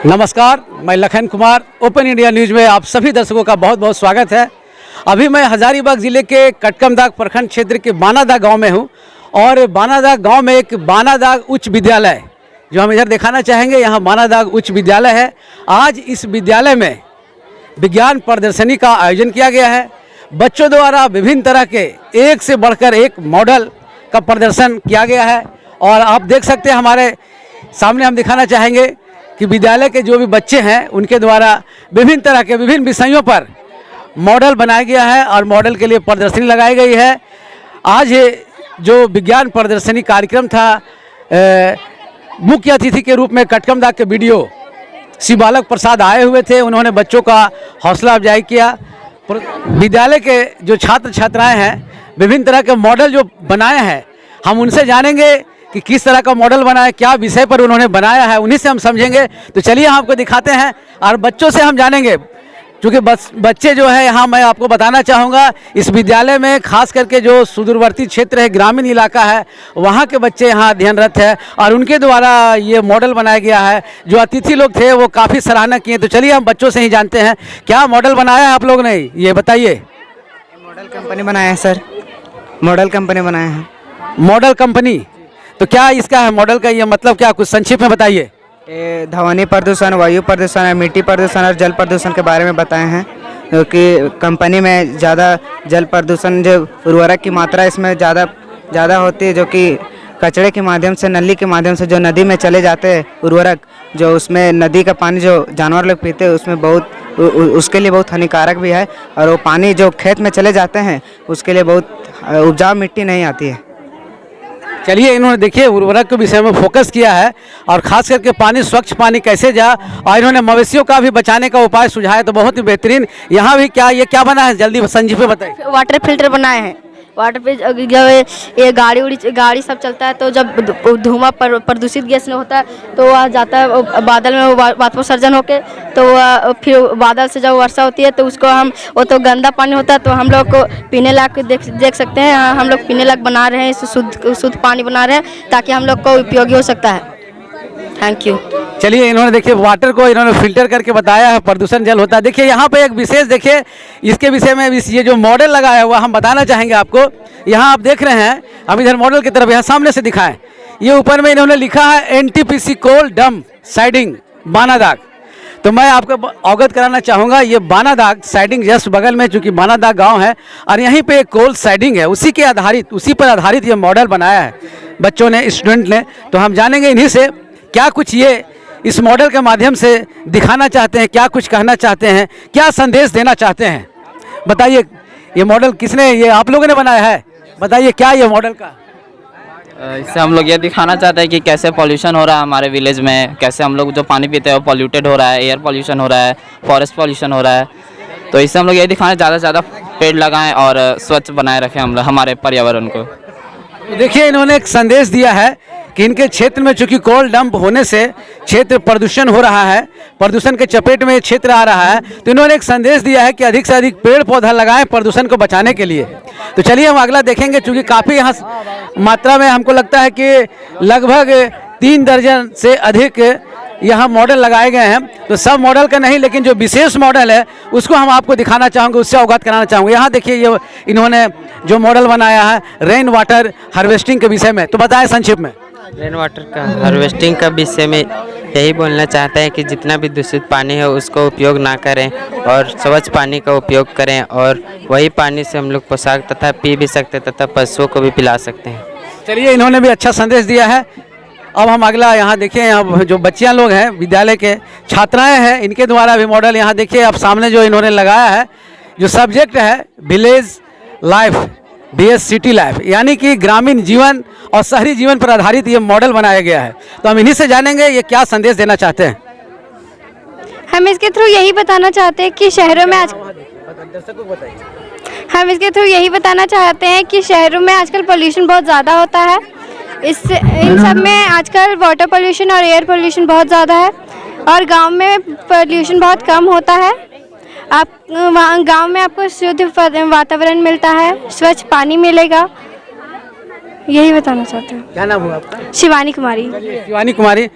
नमस्कार, मैं Lakhan Kumar open India news में आप सभी दर्शकों का बहुत बहुत स्वागत है। अभी मैं हजारीबाग ज़िले के कटकमदाग प्रखंड क्षेत्र के बानादाग गांव में हूं और बानादाग गांव में एक बानादाग उच्च विद्यालय जो हम इधर दिखाना चाहेंगे। यहां बानादाग उच्च विद्यालय है। आज इस विद्यालय में विज्ञान प्रदर्शनी का आयोजन किया गया है। बच्चों द्वारा विभिन्न तरह के एक से बढ़कर एक मॉडल का प्रदर्शन किया गया है और आप देख सकते हैं हमारे सामने। हम दिखाना चाहेंगे कि विद्यालय के जो भी बच्चे हैं उनके द्वारा विभिन्न तरह के विभिन्न विषयों पर मॉडल बनाया गया है और मॉडल के लिए प्रदर्शनी लगाई गई है। आज जो विज्ञान प्रदर्शनी कार्यक्रम था, मुख्य अतिथि के रूप में कटकमदाग के बीडीओ श्री बालक प्रसाद आए हुए थे। उन्होंने बच्चों का हौसला अफजाई किया। विद्यालय के जो छात्र छात्राएं हैं विभिन्न तरह के मॉडल जो बनाए हैं, हम उनसे जानेंगे कि किस तरह का मॉडल बनाया, क्या विषय पर उन्होंने बनाया है, उन्हीं से हम समझेंगे। तो चलिए हम आपको दिखाते हैं और बच्चों से हम जानेंगे, क्योंकि बच्चे जो है यहाँ मैं आपको बताना चाहूँगा इस विद्यालय में खास करके जो सुदूरवर्ती क्षेत्र है, ग्रामीण इलाका है, वहाँ के बच्चे यहाँ अध्ययनरत है और उनके द्वारा ये मॉडल बनाया गया है। जो अतिथि लोग थे वो काफ़ी सराहना किए। तो चलिए हम बच्चों से ही जानते हैं क्या मॉडल बनाया है आप लोग ने, ये बताइए। मॉडल कंपनी बनाया है सर, मॉडल कंपनी बनाया है। मॉडल कंपनी, तो क्या इसका है मॉडल का ये मतलब क्या, कुछ संक्षिप्त में बताइए। ध्वनि प्रदूषण, वायु प्रदूषण, मिट्टी प्रदूषण और जल प्रदूषण के बारे में बताए हैं। क्योंकि कंपनी में ज़्यादा जल प्रदूषण, जो उर्वरक की मात्रा इसमें ज़्यादा होती है, जो कि कचरे के माध्यम से, नली के माध्यम से जो नदी में चले जाते हैं उर्वरक, जो उसमें नदी का पानी जो जानवर लोग पीते हैं उसमें उसके लिए बहुत हानिकारक भी है। और वो पानी जो खेत में चले जाते हैं उसके लिए बहुत उपजाऊ मिट्टी नहीं आती है। चलिए, इन्होंने देखिए उर्वरक के विषय में फोकस किया है और खास करके पानी, स्वच्छ पानी कैसे जा, और इन्होंने मवेशियों का भी बचाने का उपाय सुझाया, तो बहुत ही बेहतरीन। यहाँ भी ये क्या बना है, जल्दी संजीव पे बताइए। वाटर फिल्टर बनाए हैं। वाटर पे जब ये गाड़ी सब चलता है तो जब धुआं प्रदूषित गैस में होता है तो वह जाता है बादल में, वो वाष्पोत्सर्जन होके, तो फिर बादल से जब वर्षा होती है तो उसको वो तो गंदा पानी होता है, तो हम लोग को पीने लायक देख सकते हैं। हम लोग पीने लायक बना रहे हैं, शुद्ध पानी बना रहे हैं ताकि हम लोग को उपयोगी हो सकता है। Thank you. चलिए, इन्होंने देखिए वाटर को इन्होंने फिल्टर करके बताया है, प्रदूषण जल होता है। देखिए यहाँ पे एक विशेष, देखिए इसके विषय में ये जो मॉडल लगाया हुआ हम बताना चाहेंगे आपको। यहाँ आप देख रहे हैं, हम इधर मॉडल की तरफ यहाँ सामने से दिखाएं। ये ऊपर में इन्होंने लिखा है NTPC coal dump siding Banadag. तो मैं आपको अवगत कराना चाहूँगा, ये बानादाग साइडिंग जस्ट बगल में, चूँकि बानादाग गाँव है और यहीं पर एक कोल साइडिंग है, उसी पर आधारित ये मॉडल बनाया है बच्चों ने, स्टूडेंट ने। तो हम जानेंगे इन्हीं से क्या कुछ ये इस मॉडल के माध्यम से दिखाना चाहते हैं, क्या कुछ कहना चाहते हैं, क्या संदेश देना चाहते हैं। बताइए, ये मॉडल किसने, ये आप लोगों ने बनाया है, बताइए क्या ये मॉडल का। इससे हम लोग ये दिखाना चाहते हैं कि कैसे पॉल्यूशन हो रहा है हमारे विलेज में, कैसे हम लोग जो पानी पीते हैं वो पॉल्यूटेड हो रहा है, एयर पॉल्यूशन हो रहा है, फॉरेस्ट पॉल्यूशन हो रहा है। तो इससे हम लोग ये दिखाना, ज़्यादा से ज़्यादा पेड़ लगाएं और स्वच्छ बनाए रखें हम लोग हमारे पर्यावरण को। देखिए, इन्होंने एक संदेश दिया है कि इनके क्षेत्र में चूंकि कोल डंप होने से क्षेत्र प्रदूषण हो रहा है, प्रदूषण के चपेट में क्षेत्र आ रहा है, तो इन्होंने एक संदेश दिया है कि अधिक से अधिक पेड़ पौधा लगाएं प्रदूषण को बचाने के लिए। तो चलिए हम अगला देखेंगे, चूंकि काफ़ी यहाँ मात्रा में हमको लगता है कि लगभग 3 दर्जन से अधिक यहाँ मॉडल लगाए गए हैं। तो सब मॉडल का नहीं, लेकिन जो विशेष मॉडल है उसको हम आपको दिखाना चाहूँगे, उससे अवगत कराना चाहूँगा। यहाँ देखिए, ये इन्होंने जो मॉडल बनाया है रेन वाटर हार्वेस्टिंग के विषय में, तो बताएं संक्षिप्त में। रेन वाटर का हार्वेस्टिंग का विषय में यही बोलना चाहते हैं कि जितना भी दूषित पानी है उसको उपयोग ना करें और स्वच्छ पानी का उपयोग करें, और वही पानी से हम लोग पोशाक तथा पी भी सकते तथा पशुओं को भी पिला सकते हैं। चलिए, इन्होंने भी अच्छा संदेश दिया है। अब हम अगला यहाँ देखिए, यहाँ जो बच्चियाँ लोग हैं, विद्यालय के छात्राएँ हैं, इनके द्वारा भी मॉडल यहाँ देखिए आप सामने जो इन्होंने लगाया है। जो सब्जेक्ट है village life VS city life, यानी कि ग्रामीण जीवन और शहरी जीवन पर आधारित ये मॉडल बनाया गया है। तो हम इन्हीं से जानेंगे ये क्या संदेश देना चाहते हैं। हम इसके थ्रू यही बताना चाहते हैं कि शहरों में हम इसके थ्रू यही बताना चाहते हैं कि शहरों में आजकल पोल्यूशन बहुत ज़्यादा होता है। इन सब में आजकल वाटर पोल्यूशन और एयर पोल्यूशन बहुत ज़्यादा है, और गांव में पोल्यूशन बहुत कम होता है। आप गांव में आपको शुद्ध वातावरण मिलता है, स्वच्छ पानी मिलेगा। यही बताना चाहते हैं। क्या नाम हुआ आपका? शिवानी कुमारी। शिवानी कुमारी,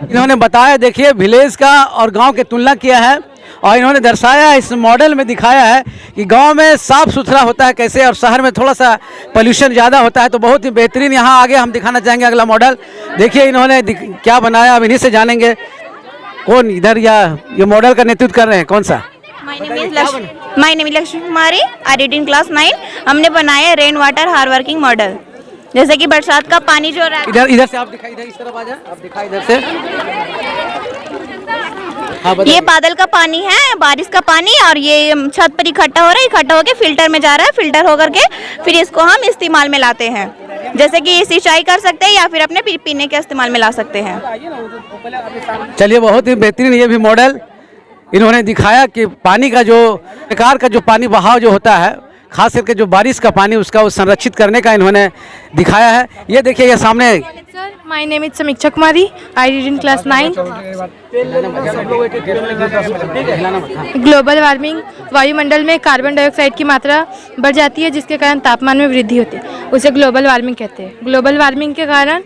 इन्होंने बताया, देखिए विलेज का और गांव की तुलना किया है और इन्होंने दर्शाया, इस मॉडल में दिखाया है कि गांव में साफ सुथरा होता है कैसे और शहर में थोड़ा सा पोल्यूशन ज़्यादा होता है। तो बहुत ही बेहतरीन यहाँ आगे हम दिखाना चाहेंगे अगला मॉडल। देखिए इन्होंने क्या बनाया, अब इन्हीं से जानेंगे। कौन इधर या ये मॉडल का नेतृत्व कर रहे हैं, कौन सा? My name is Lakshmi Kumari, I read in class 9। हमने बनाया रेन वाटर हार्वेस्टिंग मॉडल, जैसे कि बरसात का पानी जो इधर से आप दिखाई, इधर इस तरफ आ जाए, आप दिखाई इधर से। हाँ, ये बादल का पानी है, बारिश का पानी, और ये छत पर इकट्ठा हो रहा है, इकट्ठा होकर फिल्टर में जा रहा है, फिल्टर होकर के फिर इसको हम इस्तेमाल में लाते हैं, जैसे कि सिंचाई कर सकते हैं या फिर अपने पीने के इस्तेमाल में ला सकते हैं। चलिए बहुत ही बेहतरीन ये भी मॉडल इन्होंने दिखाया कि पानी का जो प्रकार का जो पानी बहाव जो होता है, खास करके जो बारिश का पानी उसका वो संरक्षित करने का इन्होंने दिखाया है। ये देखिए ये सामने। Sir my name is Samiksha Kumari, I read in class 9। Global warming, वायुमंडल में कार्बन डाइऑक्साइड की मात्रा बढ़ जाती है जिसके कारण तापमान में वृद्धि होती है, उसे ग्लोबल वार्मिंग कहते हैं। ग्लोबल वार्मिंग के कारण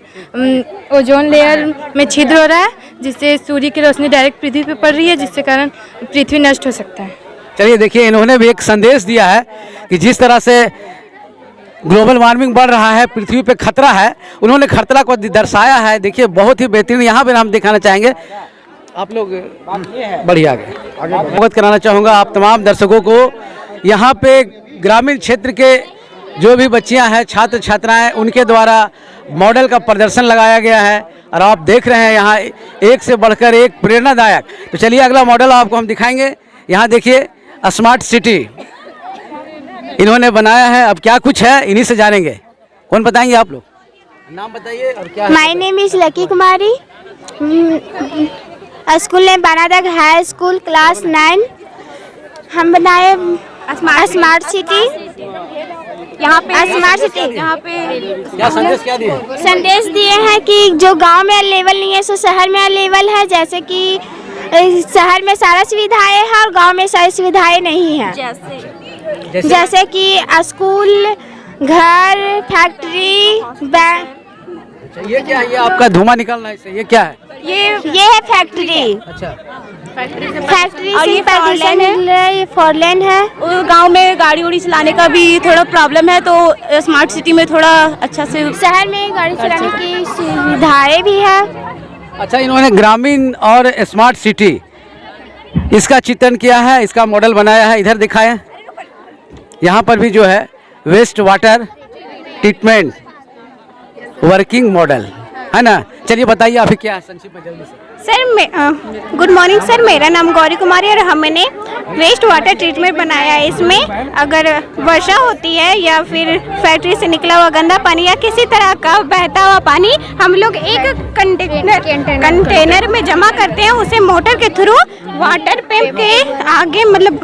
ओजोन लेयर में छिद्र हो रहा है, जिससे सूर्य की रोशनी डायरेक्ट पृथ्वी पर पड़ रही है, जिसके कारण पृथ्वी नष्ट हो सकता है। चलिए देखिए इन्होंने भी एक संदेश दिया है कि जिस तरह से ग्लोबल वार्मिंग बढ़ रहा है, पृथ्वी पे खतरा है, उन्होंने खतरा को दर्शाया है। देखिए बहुत ही बेहतरीन यहाँ पे हम दिखाना चाहेंगे। आप लोग बढ़िया आगे अवगत कराना चाहूँगा आप तमाम दर्शकों को, यहाँ पे ग्रामीण क्षेत्र के जो भी बच्चियाँ हैं, छात्र छात्राएँ, उनके द्वारा मॉडल का प्रदर्शन लगाया गया है और आप देख रहे हैं यहाँ एक से बढ़कर एक प्रेरणादायक। तो चलिए अगला मॉडल आपको हम दिखाएंगे। यहाँ देखिए स्मार्ट सिटी इन्होंने बनाया है, अब क्या कुछ है इन्हीं से जानेंगे। कौन बताएंगे, आप लोग नाम बताइए और क्या? My name is lucky Kumari, school name Banadag high school, class 9। हम बनाए स्मार्ट सिटी। यहाँ पे क्या संदेश क्या दिए? संदेश दिए हैं कि जो गांव में अवेलेबल नहीं है सो शहर में अवेलेबल है, जैसे कि शहर में सारा सुविधाएं हैं और गांव में सारी सुविधाएं नहीं हैं, जैसे कि स्कूल, घर, फैक्ट्री, बैंक। ये क्या है? ये आपका धुआं निकल रहा है इससे, ये क्या है? ये है फैक्ट्री। अच्छा, फैक्ट्री से प्रदूषण है, ये 4 लेन है। और गांव में गाड़ी उड़ी चलाने का भी थोड़ा प्रॉब्लम है, तो स्मार्ट सिटी में थोड़ा अच्छा से। शहर में गाड़ी चलाने की सुविधाएं भी है। अच्छा, इन्होंने ग्रामीण और स्मार्ट सिटी इसका चित्रण किया है, इसका मॉडल बनाया है। इधर दिखाएं, यहाँ पर भी जो है waste water treatment working model है ना। चलिए बताइए आप क्या संक्षिप्त में जल्दी से। सर गुड मॉर्निंग सर, मेरा नाम गौरी कुमारी और हमने वेस्ट वाटर ट्रीटमेंट बनाया है। इसमें अगर वर्षा होती है या फिर फैक्ट्री से निकला हुआ गंदा पानी या किसी तरह का बहता हुआ पानी हम लोग एक कंटेनर में जमा करते हैं, उसे मोटर के थ्रू वाटर पंप के आगे मतलब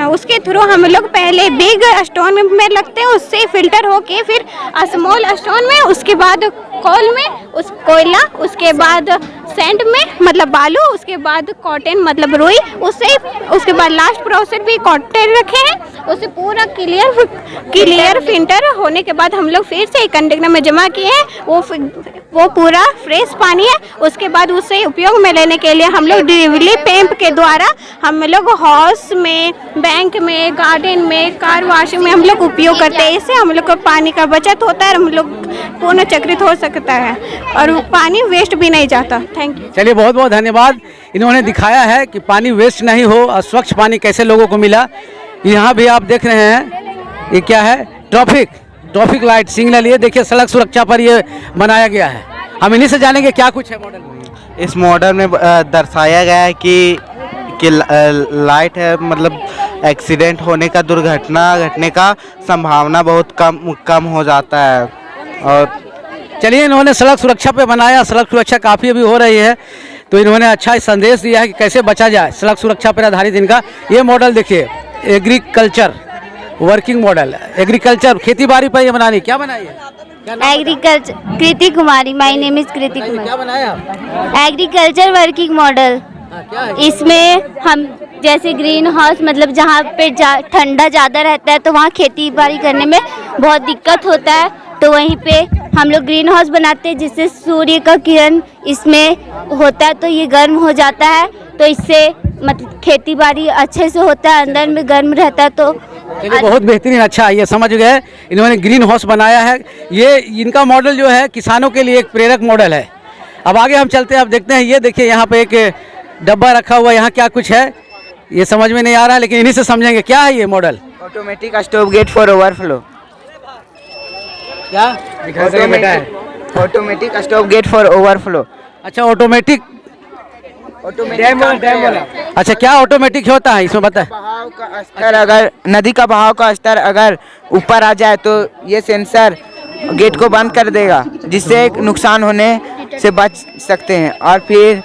उसके थ्रू हम लोग पहले बिग स्टोन में लगते हैं, उससे फिल्टर होके फिर स्मॉल स्टोन में, उसके बाद कोल में उस कोयला, उसके बाद सैंड में मतलब बालू, उसके बाद कॉटन मतलब रुई, उसके बाद लास्ट प्रोसेस भी कॉटन रखे हैं। उसे पूरा क्लियर फिल्टर होने के बाद हम लोग फिर से एक कंटेनर में जमा किए हैं। वो पूरा फ्रेश पानी है। उसके बाद उसे उपयोग में लेने के लिए हम लोग डिलीवरी पंप के द्वारा हम लोग हाउस में, बैंक में, गार्डन में, कार वॉशिंग में हम लोग उपयोग करते हैं। इससे हम लोग को पानी का बचत होता है और हम लोग पूर्ण चक्रित हो सकता है और पानी वेस्ट भी नहीं जाता। Thank you. चलिए बहुत बहुत धन्यवाद। इन्होंने दिखाया है कि पानी वेस्ट नहीं हो और स्वच्छ पानी कैसे लोगों को मिला। यहाँ भी आप देख रहे हैं ये क्या है, ट्रैफिक लाइट सिग्नल। ये देखिए सड़क सुरक्षा पर ये बनाया गया है। हम इन्हीं से जानेंगे क्या कुछ है मॉडल में। इस मॉडल में दर्शाया गया है कि लाइट है, मतलब एक्सीडेंट होने का, दुर्घटना घटने का संभावना बहुत कम हो जाता है। और चलिए इन्होंने सड़क सुरक्षा पे बनाया, सड़क सुरक्षा काफ़ी अभी हो रही है, तो इन्होंने अच्छा संदेश दिया है कि कैसे बचा जाए, सड़क सुरक्षा पर आधारित इनका ये मॉडल देखिए। एग्रीकल्चर वर्किंग मॉडल, एग्रीकल्चर खेती बाड़ी पर ये बनानी। क्या बनाई है? Agriculture, Kriti Kumari, my name is Kriti Kumari. क्या बनाया? Agriculture working model. इसमें हम जैसे ग्रीन हाउस, मतलब जहाँ पे ठंडा ज़्यादा रहता है तो वहाँ खेती बाड़ी करने में बहुत दिक्कत होता है, तो वहीं पे हम लोग ग्रीन हाउस बनाते हैं जिससे सूर्य का किरण इसमें होता है तो ये गर्म हो जाता है, तो इससे मतलब खेती बाड़ी अच्छे से होता है, अंदर में गर्म रहता है। तो चलिए बहुत बेहतरीन, अच्छा ये समझ गए, इन्होंने ग्रीन हाउस बनाया है। ये इनका मॉडल जो है किसानों के लिए एक प्रेरक मॉडल है। अब आगे हम चलते हैं, अब देखते हैं। ये देखिए यहाँ पे एक डब्बा रखा हुआ है, यहाँ क्या कुछ है ये समझ में नहीं आ रहा है, लेकिन इन्हीं से समझेंगे। क्या है ये model? Automatic stove get for overflow. क्या दिखा सके बेटा है? Automatic stove get for overflow. अच्छा ऑटोमेटिक, अच्छा क्या ऑटोमेटिक होता है इसमें बता? बहाव का स्तर, अगर नदी का बहाव का स्तर अगर ऊपर आ जाए तो ये सेंसर गेट को बंद कर देगा, जिससे नुकसान होने से बच सकते हैं, और फिर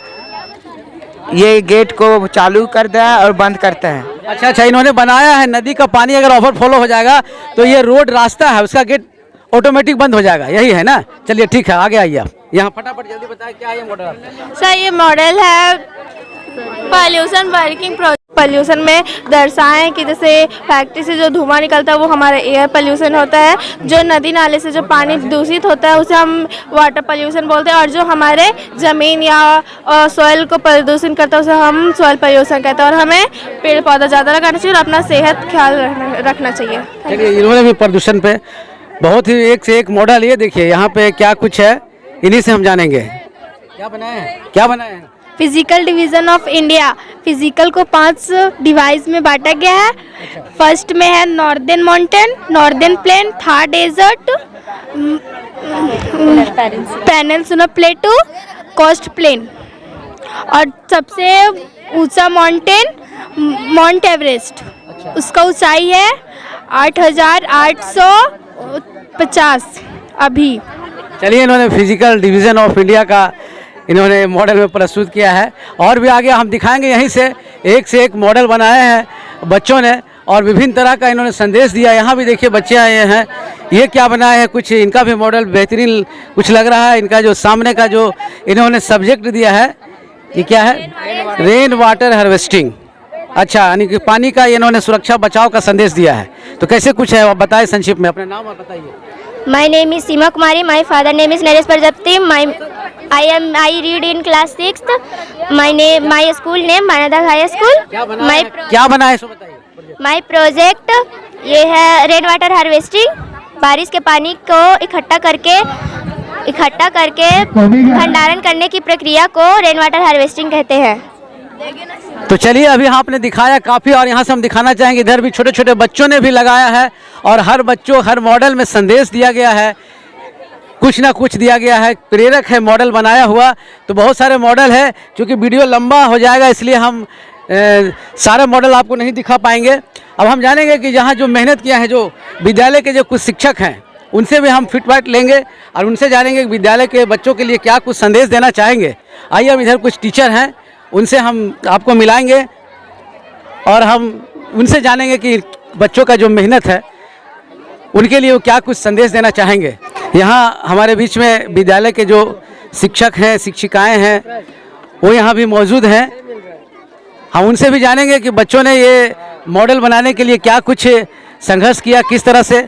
ये गेट को चालू करता है और बंद करता है। अच्छा अच्छा, इन्होंने बनाया है नदी का पानी अगर ओवरफ्लो हो जाएगा तो ये रोड रास्ता है उसका गेट ऑटोमेटिक बंद हो जाएगा, यही है ना? चलिए ठीक है, आगे आइए आप यहाँ फटाफट जल्दी बताएं क्या है ये मॉडल आपका? सर ये मॉडल है पॉल्यूशन वर्किंग पॉल्यूशन में दर्शाएं कि जैसे फैक्ट्री से जो धुआं निकलता है वो हमारा एयर पॉल्यूशन होता है, जो नदी नाले से जो पानी दूषित होता है उसे हम वाटर पॉल्यूशन बोलते हैं, और जो हमारे ज़मीन या सॉइल को प्रदूषण करता है उसे हम सॉइल पॉल्यूशन कहते हैं। और हमें पेड़ पौधा ज़्यादा लगाना चाहिए और अपना सेहत ख्याल रखना चाहिए। चलिए इन्होंने भी प्रदूषण पे बहुत ही एक से एक मॉडल, ये देखिए यहाँ पे क्या कुछ है, इन्हीं से हम जानेंगे। क्या बनाए हैं, क्या बनाए हैं? Physical division of India, physical को 5 डिवाइस में बांटा गया है। फर्स्ट में है northern mountain, northern plain, Thar desert, peninsula plateau, coast plain, और सबसे ऊंचा माउंटेन माउंट एवरेस्ट। उसका ऊंचाई है 8,850 अभी। चलिए इन्होंने फिजिकल डिवीज़न ऑफ इंडिया का इन्होंने मॉडल में प्रस्तुत किया है, और भी आगे हम दिखाएंगे। यहीं से एक मॉडल बनाए हैं बच्चों ने, और विभिन्न तरह का इन्होंने संदेश दिया। यहाँ भी देखिए बच्चे आए हैं, ये क्या बनाए हैं, कुछ इनका भी मॉडल बेहतरीन कुछ लग रहा है। इनका जो सामने का जो इन्होंने सब्जेक्ट दिया है, ये क्या है? Rain water harvesting. अच्छा, यानी कि पानी का इन्होंने सुरक्षा बचाव का संदेश दिया है। तो कैसे कुछ है आप बताएं संक्षिप्त में, अपना नाम और बताइए। My name is Seema Kumari, my father name is Naresh Prajapati, I read in class 6th. My school name Manada high school. क्या बना है सो बताइए। माय प्रोजेक्ट ये है रेन वाटर हार्वेस्टिंग, बारिश के पानी को इकट्ठा करके भंडारण करने की प्रक्रिया को रेन वाटर हार्वेस्टिंग कहते हैं। तो चलिए अभी आपने दिखाया काफ़ी, और यहाँ से हम दिखाना चाहेंगे इधर भी छोटे छोटे बच्चों ने भी लगाया है, और हर मॉडल में संदेश दिया गया है, कुछ ना कुछ दिया गया है, प्रेरक है मॉडल बनाया हुआ। तो बहुत सारे मॉडल है, क्योंकि वीडियो लंबा हो जाएगा इसलिए हम सारे मॉडल आपको नहीं दिखा पाएंगे। अब हम जानेंगे कि यहाँ जो मेहनत किया है, जो विद्यालय के जो कुछ शिक्षक हैं उनसे भी हम फीडबैक लेंगे, और उनसे जानेंगे कि विद्यालय के बच्चों के लिए क्या कुछ संदेश देना चाहेंगे। आइए अब इधर कुछ टीचर हैं, उनसे हम आपको मिलाएंगे, और हम उनसे जानेंगे कि बच्चों का जो मेहनत है उनके लिए वो क्या कुछ संदेश देना चाहेंगे। यहाँ हमारे बीच में विद्यालय के जो शिक्षक हैं, शिक्षिकाएं हैं, वो यहाँ भी मौजूद हैं। हम उनसे भी जानेंगे कि बच्चों ने ये मॉडल बनाने के लिए क्या कुछ संघर्ष किया, किस तरह से।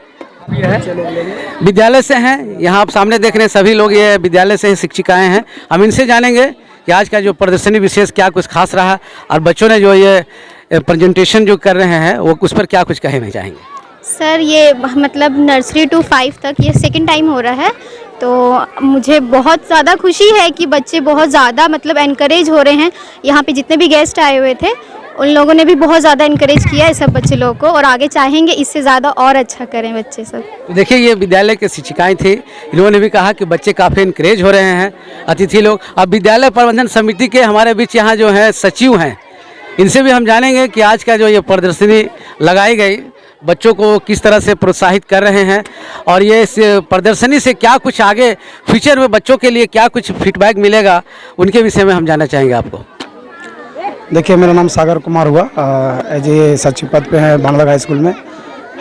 विद्यालय से हैं, यहाँ आप सामने देख रहे हैं सभी लोग ये विद्यालय से शिक्षिकाएं हैं। हम इनसे जानेंगे कि आज का जो प्रदर्शनी विशेष क्या कुछ खास रहा, और बच्चों ने जो ये प्रेजेंटेशन जो कर रहे हैं वो उस पर क्या कुछ कहना चाहेंगे। सर ये मतलब नर्सरी टू 5 तक ये सेकंड टाइम हो रहा है, तो मुझे बहुत ज़्यादा खुशी है कि बच्चे बहुत ज़्यादा मतलब एनकरेज हो रहे हैं। यहाँ पे जितने भी गेस्ट आए हुए थे उन लोगों ने भी बहुत ज़्यादा इनकरेज किया है सब बच्चे लोगों को, और आगे चाहेंगे इससे ज़्यादा और अच्छा करें बच्चे सब। तो देखिए ये विद्यालय के शिक्षिकाएं थी, इन्होंने भी कहा कि बच्चे काफ़ी इनकरेज हो रहे हैं, अतिथि लोग। अब विद्यालय प्रबंधन समिति के हमारे बीच यहाँ जो है सचिव हैं, इनसे भी हम जानेंगे कि आज का जो ये प्रदर्शनी लगाई गई बच्चों को किस तरह से प्रोत्साहित कर रहे हैं, और ये इस प्रदर्शनी से क्या कुछ आगे फ्यूचर में बच्चों के लिए क्या कुछ फीडबैक मिलेगा, उनके विषय में हम जानना चाहेंगे आपको। देखिए मेरा नाम सागर कुमार हुआ, एज ए सचिव पद पे है बानादा हाई स्कूल में।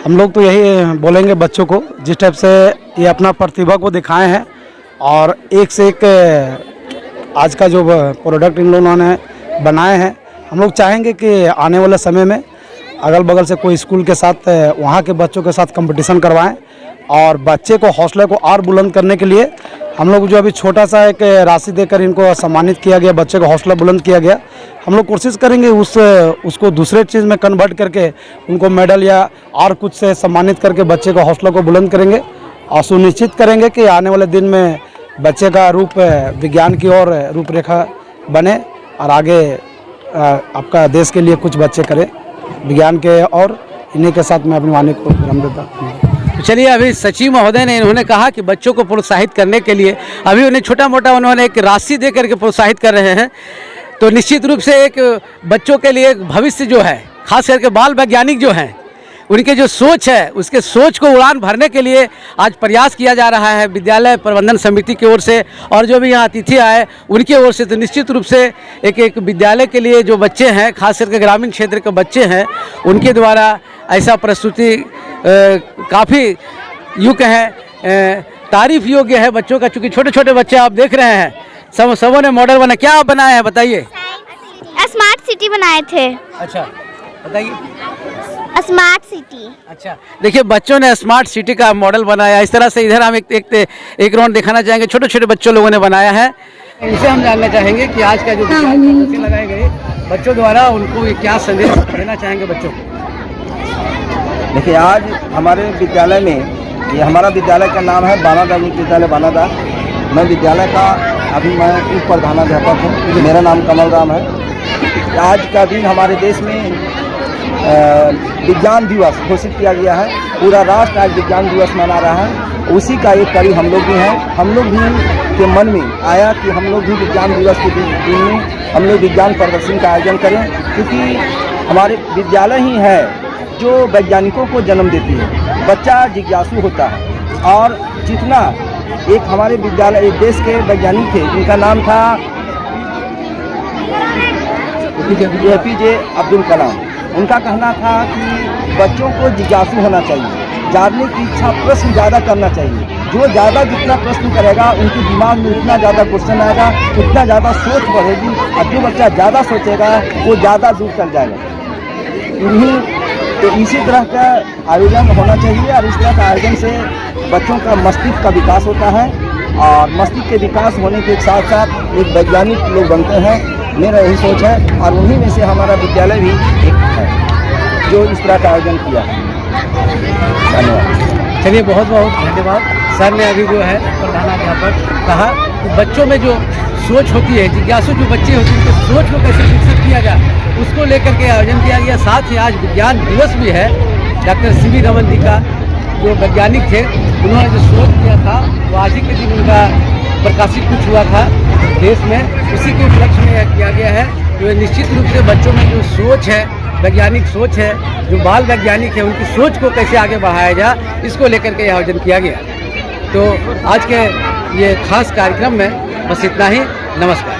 हम लोग तो यही बोलेंगे बच्चों को, जिस टाइप से ये अपना प्रतिभा को दिखाए हैं, और एक से एक आज का जो प्रोडक्ट इन लोगों ने बनाए हैं, हम लोग चाहेंगे कि आने वाले समय में अगल बगल से कोई स्कूल के साथ वहाँ के बच्चों के साथ कंपटीशन करवाएं, और बच्चे को हौसले को और बुलंद करने के लिए हम लोग जो अभी छोटा सा एक राशि देकर इनको सम्मानित किया गया, बच्चे का हौसला बुलंद किया गया। हम लोग कोशिश करेंगे उसको दूसरे चीज़ में कन्वर्ट करके उनको मेडल या और कुछ से सम्मानित करके बच्चे का हौसला को बुलंद करेंगे और सुनिश्चित करेंगे कि आने वाले दिन में बच्चे का रूप विज्ञान की ओर रूपरेखा बने और आगे आपका देश के लिए कुछ बच्चे करें विज्ञान के। और इन्हीं के साथ मैं अपनी वाणी को विराम देता हूँ। चलिए, अभी सचिव महोदय ने इन्होंने कहा कि बच्चों को प्रोत्साहित करने के लिए अभी उन्हें छोटा मोटा उन्होंने एक राशि दे करके प्रोत्साहित कर रहे हैं। तो निश्चित रूप से एक बच्चों के लिए एक भविष्य जो है, खास करके बाल वैज्ञानिक जो हैं, उनके जो सोच है उसके सोच को उड़ान भरने के लिए आज प्रयास किया जा रहा है विद्यालय प्रबंधन समिति की ओर से और जो भी यहाँ अतिथि आए उनके ओर से। तो निश्चित रूप से एक विद्यालय के लिए जो बच्चे हैं, खास करके ग्रामीण क्षेत्र के बच्चे हैं, उनके द्वारा ऐसा प्रस्तुति काफ़ी यूँ कहें तारीफ योग्य है बच्चों का। चूँकि छोटे छोटे बच्चे आप देख रहे हैं, सबों ने मॉडल बना। क्या आप बनाए हैं बताइए? स्मार्ट सिटी बनाए थे। अच्छा, बताइए। Smart city. अच्छा, देखिए बच्चों ने स्मार्ट सिटी का मॉडल बनाया। इस तरह से इधर हम एक राउंड दिखाना चाहेंगे, छोटे छोटे बच्चों लोगों ने बनाया है। इनसे हम जानना चाहेंगे कि आज का जो प्रदर्शन लगाए गए बच्चों द्वारा, उनको ये क्या संदेश देना चाहेंगे बच्चों को? देखिए, आज हमारे विद्यालय में, ये हमारा विद्यालय का नाम है बानादा विद्यालय बानादा। मैं विद्यालय का अभी मैं उप प्रधानाध्यापक हूँ। मेरा नाम कमल राम है। आज का दिन हमारे देश में विज्ञान दिवस घोषित किया गया है। पूरा राष्ट्र आज विज्ञान दिवस मना रहा है। उसी का एक कड़ी हम लोग भी हैं। हम लोग भी के मन में आया कि हम लोग भी विज्ञान दिवस के दिन में हम लोग विज्ञान प्रदर्शन का आयोजन करें, क्योंकि हमारे विद्यालय ही है जो वैज्ञानिकों को जन्म देती है। बच्चा जिज्ञासु होता है और जितना एक हमारे विद्यालय एक देश के वैज्ञानिक थे जिनका नाम था APJ अब्दुल कलाम। उनका कहना था कि बच्चों को जिज्ञासु होना चाहिए, जानने की इच्छा, प्रश्न ज़्यादा करना चाहिए। जो ज़्यादा जितना प्रश्न करेगा उनके दिमाग में उतना ज़्यादा क्वेश्चन आएगा, उतना ज़्यादा सोच बढ़ेगी और जो बच्चा ज़्यादा सोचेगा वो ज़्यादा दूर तक जाएगा। तो इसी तरह का आयोजन होना चाहिए और इस तरह का आयोजन से बच्चों का मस्तिष्क का विकास होता है और मस्तिष्क के विकास होने के साथ साथ एक वैज्ञानिक लोग बनते हैं। मेरा यही सोच है और उन्हीं में से हमारा विद्यालय भी एक है जो इस तरह का आयोजन किया है। धन्यवाद। चलिए, बहुत बहुत धन्यवाद। सर ने अभी जो है प्रधानाध्यापक कहा कि बच्चों में जो सोच होती है, जिज्ञासु जो बच्चे होते हैं, उनकी सोच को कैसे विकसित किया जाए, उसको लेकर के आयोजन किया गया। साथ ही आज विज्ञान दिवस भी है। डॉक्टर CV रमन जी का जो वैज्ञानिक थे, उन्होंने जो शोध किया था वो आज ही के दिन उनका प्रकाशित कुछ हुआ था देश में, उसी के उपलक्ष्य में यह किया गया है। तो निश्चित रूप से बच्चों में जो सोच है, वैज्ञानिक सोच है, जो बाल वैज्ञानिक है, उनकी सोच को कैसे आगे बढ़ाया जाए, इसको लेकर के आयोजन किया गया। तो आज के ये खास कार्यक्रम में बस इतना ही। नमस्कार।